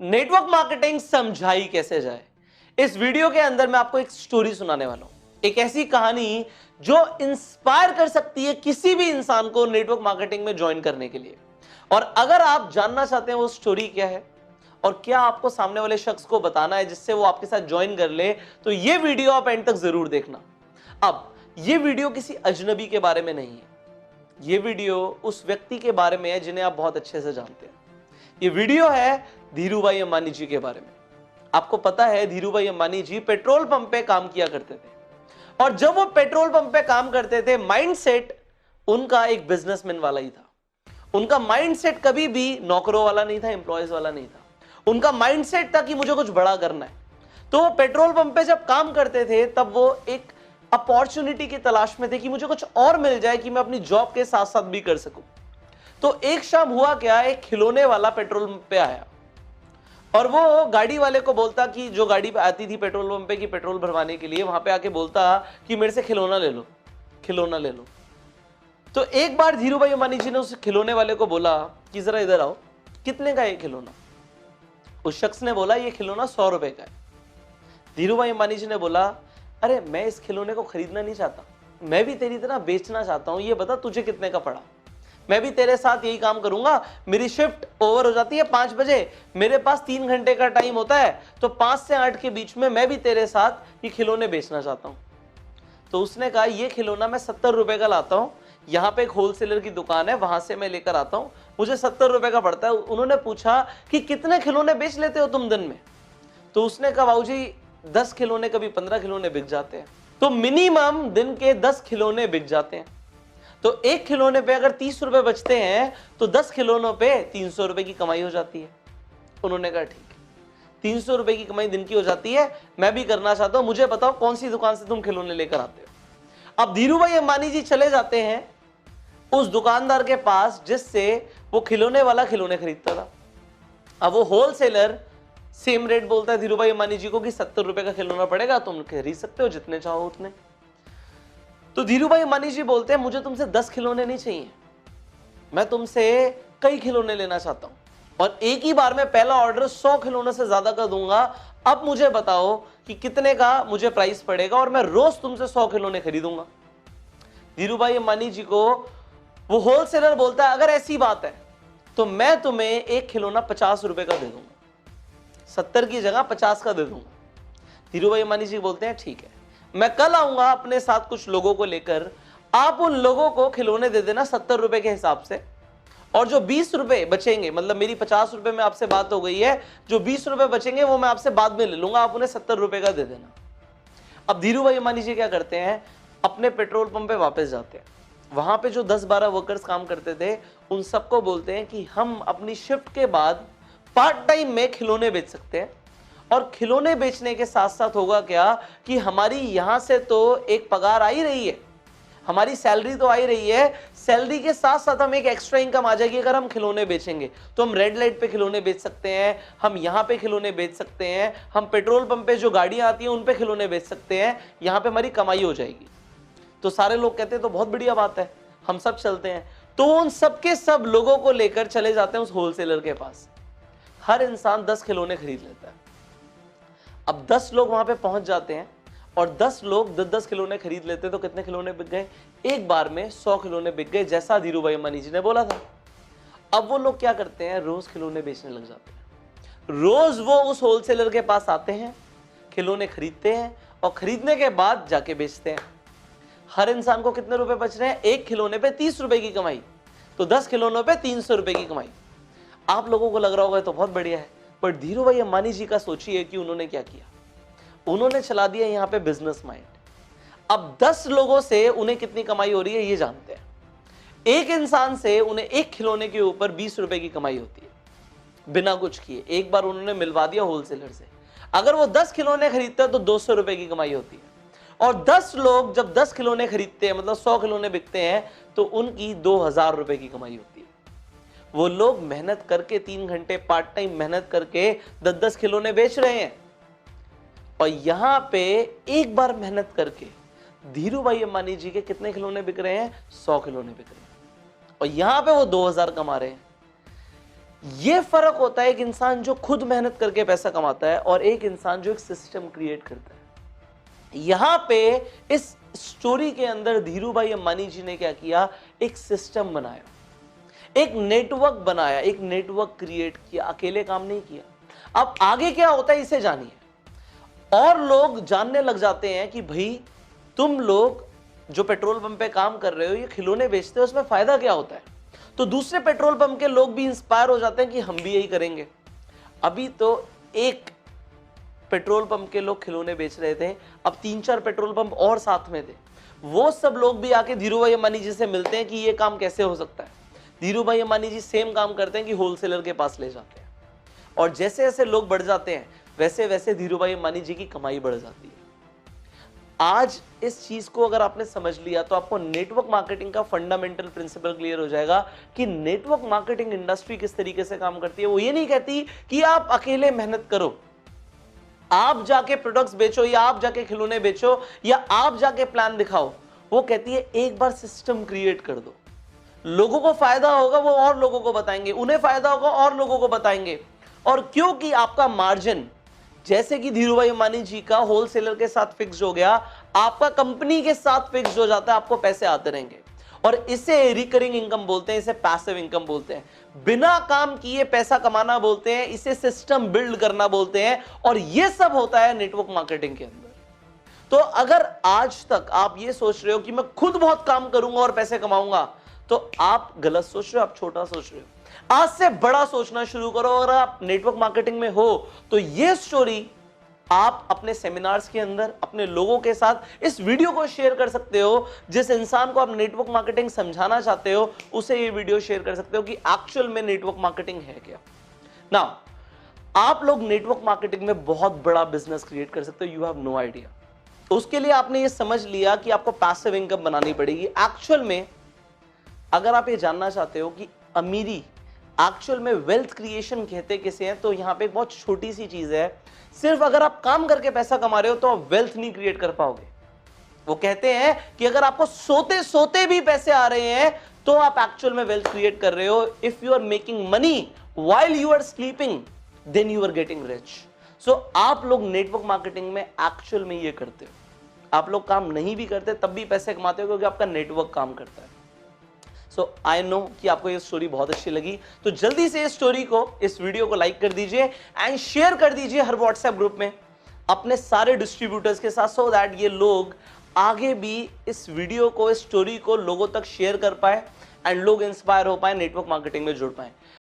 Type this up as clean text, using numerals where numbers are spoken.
Network marketing समझाई कैसे जाए। इस वीडियो के अंदर मैं आपको एक स्टोरी सुनाने वाला हूं, एक ऐसी कहानी जो इंस्पायर कर सकती है किसी भी इंसान को नेटवर्क मार्केटिंग में ज्वाइन करने के लिए। और अगर आप जानना चाहते हैं वो स्टोरी क्या है और क्या आपको सामने वाले शख्स को बताना है जिससे वो आपके साथ ज्वाइन कर ले, तो ये वीडियो आप एंड तक जरूर देखना। अब ये वीडियो किसी अजनबी के बारे में नहीं है, ये वीडियो उस व्यक्ति के बारे में है जिन्हें आप बहुत अच्छे से जानते हैं। ये वीडियो है धीरूभाई अंबानी जी के बारे में। आपको पता है धीरूभाई अंबानी जी पेट्रोल पंप पे काम किया करते थे, और जब वो पेट्रोल पंप पे काम करते थे माइंडसेट उनका एक बिजनेसमैन वाला ही था। उनका माइंडसेट कभी भी नौकरों वाला नहीं था, एम्प्लॉयज वाला नहीं था। उनका माइंडसेट था कि मुझे कुछ बड़ा करना है। तो वो पेट्रोल पंप पे जब काम करते थे तब वो एक अपॉर्चुनिटी की तलाश में थे कि मुझे कुछ और मिल जाए कि मैं अपनी जॉब के साथ साथ भी कर सकूं। तो एक शाम हुआ क्या, एक खिलौने वाला पेट्रोल पंप पे आया और वो गाड़ी वाले को बोलता कि जो गाड़ी पे आती थी पेट्रोल पंप पे की पेट्रोल भरवाने के लिए, वहां पे आके बोलता कि मेरे से खिलौना ले लो, खिलौना ले लो। तो एक बार धीरूभाई अंबानी जी ने उस खिलौने वाले को बोला कि जरा इधर आओ, कितने का ये खिलौना? उस शख्स ने बोला ये खिलौना 100 रुपए का है। धीरूभाई अंबानी जी ने बोला अरे मैं इस खिलौने को खरीदना नहीं चाहता, मैं भी तेरी तरह बेचना चाहता हूं, ये बता तुझे कितने का पड़ा? मैं भी तेरे साथ यही काम करूंगा। मेरी शिफ्ट ओवर हो जाती है 5 बजे, मेरे पास 3 घंटे का टाइम होता है, तो 5 से 8 के बीच में मैं भी तेरे साथ ये खिलौने बेचना चाहता हूं। तो उसने कहा ये खिलौना मैं 70 रुपए का लाता हूं, यहाँ पे एक होलसेलर की दुकान है, वहां से मैं लेकर आता हूं, मुझे 70 रुपए का पड़ता है। उन्होंने पूछा कि कितने खिलौने बेच लेते हो तुम दिन में? तो उसने कहा बाबू जी 10 खिलौने, कभी 15 खिलौने बिक जाते हैं। तो मिनिमम दिन के 10 खिलौने बिक जाते हैं। तो एक खिलौने पे अगर 30 रुपए बचते हैं तो 10 खिलौनों पे 300 रुपए की कमाई हो जाती है। उन्होंने कहा ठीक है, 300 रुपए की कमाई दिन की हो जाती है, मैं भी करना चाहता हूं, मुझे बताओ कौन सी दुकान से तुम खिलौने लेकर आते हो। अब धीरूभाई अंबानी जी चले जाते हैं उस दुकानदार के पास जिससे वो खिलौने वाला खिलौने खरीदता था। अब वो होलसेलर सेम रेट बोलता है धीरूभाई अंबानी जी को कि 70 रुपए का खिलौना पड़ेगा, तुम खरीद सकते हो जितने चाहो उतने। तो धीरूभाई अंबानी जी बोलते हैं मुझे तुमसे 10 खिलौने नहीं चाहिए, मैं तुमसे कई खिलौने लेना चाहता हूं, और एक ही बार में पहला ऑर्डर 100 खिलौने से ज्यादा का दूंगा। अब मुझे बताओ कि कितने का मुझे प्राइस पड़ेगा और मैं रोज तुमसे 100 खिलौने खरीदूंगा। धीरूभाई अंबानी जी को वो होलसेलर बोलता है अगर ऐसी बात है तो मैं तुम्हें एक खिलौना 50 रुपए का दे दूंगा, 70 की जगह 50 का दे दूंगा। धीरूभाई अंबानी जी बोलते हैं ठीक है, मैं कल आऊंगा अपने साथ कुछ लोगों को लेकर, आप उन लोगों को खिलौने दे देना 70 रुपए के हिसाब से, और जो 20 रुपए बचेंगे, मतलब मेरी 50 रुपए में आपसे बात हो गई है, जो 20 रुपए बचेंगे वो मैं आपसे बाद में ले लूंगा, आप उन्हें 70 रुपए का दे देना। अब धीरूभाई अंबानी जी क्या करते हैं, अपने पेट्रोल पंप पे वापस जाते हैं। वहां पे जो 10-12 वर्कर्स काम करते थे उन सबको बोलते हैं कि हम अपनी शिफ्ट के बाद पार्ट टाइम में खिलौने बेच सकते हैं, और खिलौने बेचने के साथ साथ होगा क्या कि हमारी यहां से तो एक पगार आ ही रही है, हमारी सैलरी तो आ ही रही है, सैलरी के साथ साथ हम एक एक्स्ट्रा इनकम आ जाएगी अगर हम खिलौने बेचेंगे। तो हम रेड लाइट पे खिलौने बेच सकते हैं, हम यहाँ पे खिलौने बेच सकते हैं, हम पेट्रोल पंप पे जो गाड़ियां आती हैं उन पे खिलौने बेच सकते हैं, यहाँ पे हमारी कमाई हो जाएगी। तो सारे लोग कहते हैं तो बहुत बढ़िया बात है, हम सब चलते हैं। तो उन सबके सब लोगों को लेकर चले जाते हैं उस होलसेलर के पास। हर इंसान 10 खिलौने खरीद लेता है। अब 10 लोग वहां पे पहुंच जाते हैं और 10 लोग 10-10 खिलौने खरीद लेते, तो कितने खिलौने बिक गए? एक बार में 100 खिलौने बिक गए, जैसा धीरूभाई अंबानी जी ने बोला था। अब वो लोग क्या करते हैं, रोज खिलौने बेचने लग जाते हैं। रोज वो उस होलसेलर के पास आते हैं, खिलौने खरीदते हैं और खरीदने के बाद जाके बेचते हैं। हर इंसान को कितने रुपए बच रहे हैं? एक खिलौने पे 30 रुपए की कमाई, तो 10 खिलौनों पे 300 रुपए की कमाई। आप लोगों को लग रहा होगा तो बहुत बढ़िया है, पर धीरूभाई अंबानी जी का सोचिए कि उन्होंने क्या किया। उन्होंने चला दिया यहाँ पे बिजनेस माइंड। अब 10 लोगों से उन्हें कितनी कमाई हो रही है ये जानते हैं। एक इंसान से उन्हें एक खिलौने के ऊपर 20 रुपए की कमाई होती है बिना कुछ किए। एक बार उन्होंने मिलवा दिया होलसेलर से, अगर वो 10 खिलौने खरीदते हैं तो 200 रुपए की कमाई होती है। और 10 लोग जब 10 खिलौने खरीदते हैं, मतलब 100 खिलौने बिकते हैं, तो उनकी 2000 रुपए की कमाई होती है। वो लोग मेहनत करके 3 घंटे पार्ट टाइम मेहनत करके 10-10 खिलौने बेच रहे हैं, और यहां पे एक बार मेहनत करके धीरूभाई अंबानी जी के कितने खिलौने बिक रहे हैं? 100 खिलौने बिक रहे हैं, और यहां पे वो 2000 कमा रहे हैं। ये फर्क होता है एक इंसान जो खुद मेहनत करके पैसा कमाता है और एक इंसान जो एक सिस्टम क्रिएट करता है। यहां पे इस स्टोरी के अंदर धीरूभाई अंबानी जी ने क्या किया, एक सिस्टम बनाया, एक नेटवर्क बनाया, एक नेटवर्क क्रिएट किया, अकेले काम नहीं किया। अब आगे क्या होता है इसे जानिए। और लोग जानने लग जाते हैं कि भाई तुम लोग जो पेट्रोल पंप पे काम कर रहे हो, ये खिलौने बेचते हो, उसमें फायदा क्या होता है। तो दूसरे पेट्रोल पंप के लोग भी इंस्पायर हो जाते हैं कि हम भी यही करेंगे। अभी तो एक पेट्रोल पंप के लोग खिलौने बेच रहे थे, अब 3-4 पेट्रोल पंप और साथ में थे। वो सब लोग भी आके धीरूभाई अंबानी जी से मिलते हैं कि ये काम कैसे हो सकता है। धीरूभाई अंबानी जी सेम काम करते हैं कि होलसेलर के पास ले जाते हैं, और जैसे जैसे लोग बढ़ जाते हैं वैसे वैसे धीरूभाई अंबानी जी की कमाई बढ़ जाती है। आज इस चीज को अगर आपने समझ लिया तो आपको नेटवर्क मार्केटिंग का फंडामेंटल प्रिंसिपल क्लियर हो जाएगा कि नेटवर्क मार्केटिंग इंडस्ट्री किस तरीके से काम करती है। वो ये नहीं कहती कि आप अकेले मेहनत करो, आप जाके प्रोडक्ट्स बेचो, या आप जाके खिलौने बेचो, या आप जाके प्लान दिखाओ। वो कहती है एक बार सिस्टम क्रिएट कर दो, लोगों को फायदा होगा वो और लोगों को बताएंगे, उन्हें फायदा होगा और लोगों को बताएंगे। और क्योंकि आपका मार्जिन जैसे कि धीरूभाई अंबानी जी का होलसेलर के साथ फिक्स हो गया, आपका कंपनी के साथ फिक्स हो जाता है, आपको पैसे आते रहेंगे। और इसे रिकरिंग इनकम बोलते हैं, इसे पैसिव इनकम बोलते हैं, बिना काम किए पैसा कमाना बोलते हैं, इसे सिस्टम बिल्ड करना बोलते हैं। और यह सब होता है नेटवर्क मार्केटिंग के अंदर। तो अगर आज तक आप ये सोच रहे हो कि मैं खुद बहुत काम करूंगा और पैसे कमाऊंगा, तो आप गलत सोच रहे हो, आप छोटा सोच रहे हो। आज से बड़ा सोचना शुरू करो। अगर आप नेटवर्क मार्केटिंग में हो तो ये स्टोरी आप अपने सेमिनार्स के अंदर अपने लोगों के साथ इस वीडियो को शेयर कर सकते हो। जिस इंसान को आप नेटवर्क मार्केटिंग समझाना चाहते हो उसे ये वीडियो शेयर कर सकते हो कि एक्चुअल में नेटवर्क मार्केटिंग है क्या। नाउ आप लोग नेटवर्क मार्केटिंग में बहुत बड़ा बिजनेस क्रिएट कर सकते हो, यू हैव नो आइडिया। तो उसके लिए आपने ये समझ लिया कि आपको पैसिव इनकम बनानी पड़ेगी। एक्चुअल में अगर आप ये जानना चाहते हो कि अमीरी एक्चुअल में वेल्थ क्रिएशन कहते किसे हैं, तो यहां पे एक बहुत छोटी सी चीज है। सिर्फ अगर आप काम करके पैसा कमा रहे हो तो आप वेल्थ नहीं क्रिएट कर पाओगे। वो कहते हैं कि अगर आपको सोते सोते भी पैसे आ रहे हैं तो आप एक्चुअल में वेल्थ क्रिएट कर रहे हो। If you are making money while you are sleeping then you are getting rich. So आप लोग नेटवर्क मार्केटिंग में एक्चुअल में ये करते हो। आप लोग काम नहीं भी करते तब भी पैसे कमाते हो क्योंकि आपका नेटवर्क काम करता है। सो आई नो कि आपको ये स्टोरी बहुत अच्छी लगी, तो जल्दी से इस स्टोरी को, इस वीडियो को लाइक कर दीजिए एंड शेयर कर दीजिए हर व्हाट्सएप ग्रुप में अपने सारे डिस्ट्रीब्यूटर्स के साथ, सो दैट ये लोग आगे भी इस वीडियो को, इस स्टोरी को लोगों तक शेयर कर पाए एंड लोग इंस्पायर हो पाए, नेटवर्क मार्केटिंग में जुड़ पाए।